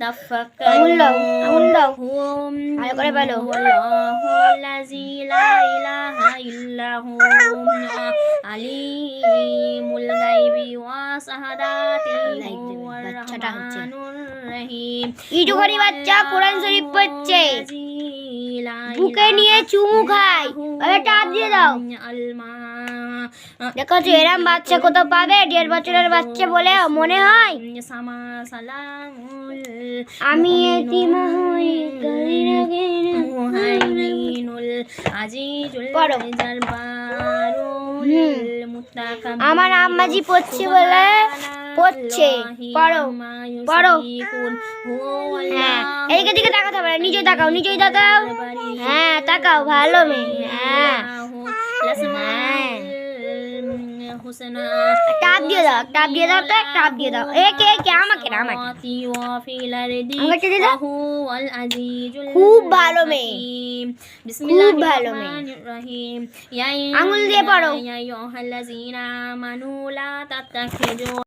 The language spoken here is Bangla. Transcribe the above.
আঙুল দাও, আঙুল দাও, হুম ভালো করে বলো। আল্লাযী লা ইলাহা ইল্লা হু আলিমুল গায়বি ওয়া শাহাদাতি হুয়ার রহমানুর রহিম। ইটুখানি বাচ্চা কোরআন শরীফ পড়ছে, বুকে নিয়ে চুমু খায়, আরে টাপ দিয়ে দাও। দেখো তো এরম বাচ্চা কোথাও পাবে? 1.5 বছরের বাচ্চা বলে মনে হয়। আমি এতিমা হই পড়ো। আমার আম্মাজি পড়ছে বলে পড়ছে, পড়ো পড়ো। হ্যাঁ, এইদিকে দিকে তাকাতে হবে না, নিচে তাকাও, নিচেই তাকাও। হ্যাঁ তাকাও, ভালো মেয়ে। হ্যাঁ টাপ দিয়ে দাও, টাপ দিয়ে দাও, তো টাপ দিয়ে দাও। কে আমাকে না, আমাকে দিয়ে দাও। খুব ভালো মেয়ে, খুব ভালো মেয়ে। আঙুল দিয়ে পড়ো।